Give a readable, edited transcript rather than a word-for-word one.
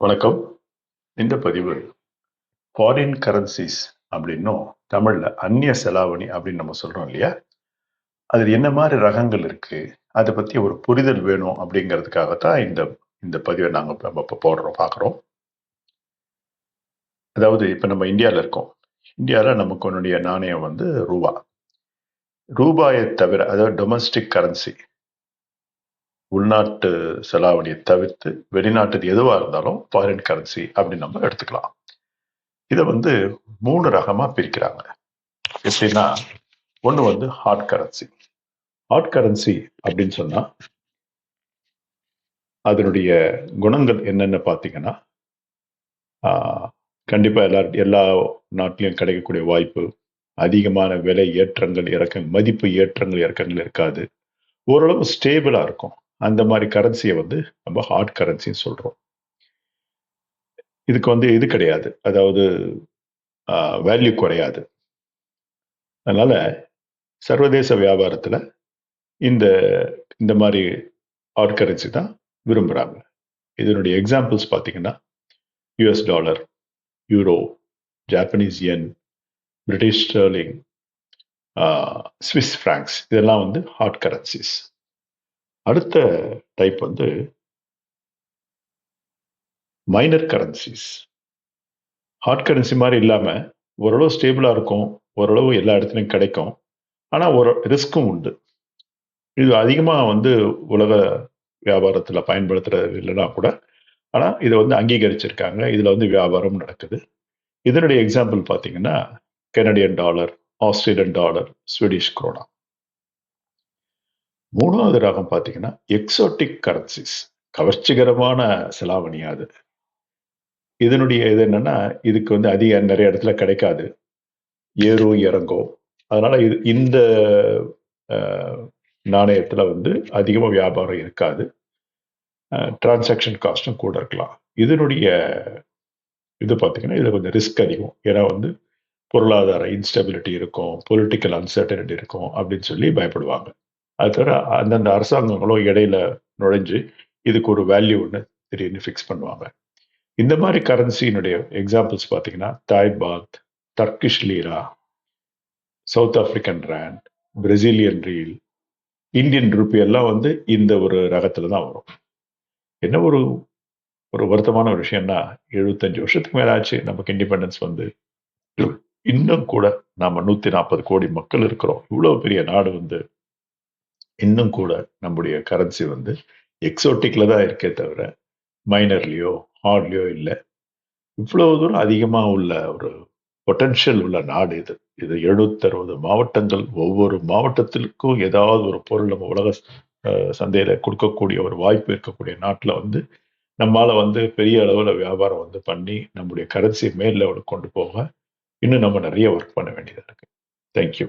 வணக்கம். இந்த பதிவு ஃபாரின் கரன்சிஸ் அப்படின்னும் தமிழ்ல அந்நிய செலாவணி அப்படின்னு நம்ம சொல்றோம் இல்லையா? அதில் என்ன மாதிரி ரகங்கள் இருக்கு? அதை பத்தி ஒரு புரிதல் வேணும் அப்படிங்கிறதுக்காகத்தான் இந்த இந்த பதிவை நாங்க இப்ப பார்க்குறோம். அதாவது இப்ப நம்ம இந்தியால இருக்கோம். இந்தியால நமக்கு நாணயம் வந்து ரூபா. ரூபாயை தவிர அதாவது டொமஸ்டிக் கரன்சி உள்நாட்டு செலாவணியை தவிர்த்து வெளிநாட்டு எதுவா இருந்தாலும் ஃபாரின் கரன்சி அப்படின்னு நம்ம எடுத்துக்கலாம். இதை வந்து 3 ரகமா பிரிக்கிறாங்க. எப்படின்னா, ஒண்ணு வந்து ஹார்ட் கரன்சி. ஹார்ட் கரன்சி அப்படின்னு சொன்னா அதனுடைய குணங்கள் என்னன்னு பார்த்தீங்கன்னா, கண்டிப்பா எல்லா நாட்டிலையும் கிடைக்கக்கூடிய வாய்ப்பு, அதிகமான விலை ஏற்றங்கள், இறக்கங்கள், மதிப்பு ஏற்றங்கள், இறக்கங்கள் இருக்காது. ஓரளவு ஸ்டேபிளா இருக்கும். அந்த மாதிரி கரன்சியை வந்து நம்ம ஹார்ட் கரன்சின்னு சொல்றோம். இதுக்கு வந்து இது கிடையாது. அதாவது வேல்யூ குறையாது. அதனால சர்வதேச வியாபாரத்துல இந்த இந்த மாதிரி ஹார்ட் கரன்சி தான் விரும்புறாங்க. இதனுடைய எக்ஸாம்பிள்ஸ் பார்த்தீங்கன்னா, US dollar, euro, Japanese yen, British sterling, Swiss francs இதெல்லாம் வந்து ஹார்ட் கரன்சிஸ். அடுத்த டைப் வந்து மைனர் கரன்சிஸ். ஹார்ட் கரன்சி மாதிரி இல்லாம ஓரளவு ஸ்டேபிளா இருக்கும், ஓரளவு எல்லா இடத்துலையும் கிடைக்கும், ஆனா ஒரு ரிஸ்க்கும் உண்டு. இது அதிகமா வந்து உலக வியாபாரத்துல பயன்படுத்துறது இல்லைன்னா கூட, ஆனா இதை வந்து அங்கீகரிச்சிருக்காங்க. இதுல வந்து வியாபாரம் நடக்குது. இதனுடைய எக்ஸாம்பிள் பார்த்தீங்கன்னா, Canadian dollar, Australian dollar, Swedish krona. 3வது ரகம் பார்த்தீங்கன்னா, எக்ஸோட்டிக் கரன்சிஸ். கவர்ச்சிகரமான செலாவணி அது. இதனுடைய இது என்னன்னா, இதுக்கு வந்து நிறைய இடத்துல கிடைக்காது. ஏறும் இறங்கும். அதனால இந்த நாணயத்துல வந்து அதிகமா வியாபாரம் இருக்காது. டிரான்சாக்ஷன் காஸ்டும் கூட இருக்கலாம். இதனுடைய இது பார்த்தீங்கன்னா, இதுல கொஞ்சம் ரிஸ்க் அதிகம். ஏன்னா வந்து பொருளாதார இன்ஸ்டபிலிட்டி இருக்கும், பொலிட்டிக்கல் அன்சர்டனிட்டி இருக்கும் அப்படின்னு சொல்லி பயப்படுவாங்க. அது தவிர அந்தந்த அரசாங்கங்களும் இடையில நுழைஞ்சு இதுக்கு ஒரு வேல்யூ ஒன்று திடீர்னு ஃபிக்ஸ் பண்ணுவாங்க. இந்த மாதிரி கரன்சியினுடைய எக்ஸாம்பிள்ஸ் பார்த்தீங்கன்னா, Thai baht, Turkish lira, South African rand, Brazilian real, Indian rupee எல்லாம் வந்து இந்த ஒரு ரகத்துல தான் வரும். என்ன ஒரு ஒரு வருத்தமான ஒரு விஷயம்னா, 75 வருஷத்துக்கு மேல ஆச்சு நமக்கு இண்டிபெண்டன்ஸ் வந்து. இன்னும் கூட நாம 140 கோடி மக்கள் இருக்கிறோம். இவ்வளவு பெரிய நாடு வந்து இன்னும் கூட நம்முடைய கரன்சி வந்து எக்ஸோட்டிக்ல தான் இருக்கே தவிர மைனர்லயோ ஹார்ட்லயோ இல்லை. இவ்வளவு தூரம் அதிகமா உள்ள ஒரு பொட்டன்ஷியல் உள்ள நாடு இது. இது 760 மாவட்டங்கள். ஒவ்வொரு மாவட்டத்திற்கும் ஏதாவது ஒரு பொருள் நம்ம உலக சந்தையில கொடுக்கக்கூடிய ஒரு வாய்ப்பு இருக்கக்கூடிய நாட்டுல வந்து நம்மால வந்து பெரிய அளவுல வியாபாரம் வந்து பண்ணி நம்முடைய கரன்சி மேல் லெவலுக்கு கொண்டு போக இன்னும் நம்ம நிறைய ஒர்க் பண்ண வேண்டியதா இருக்கு. தேங்க்யூ.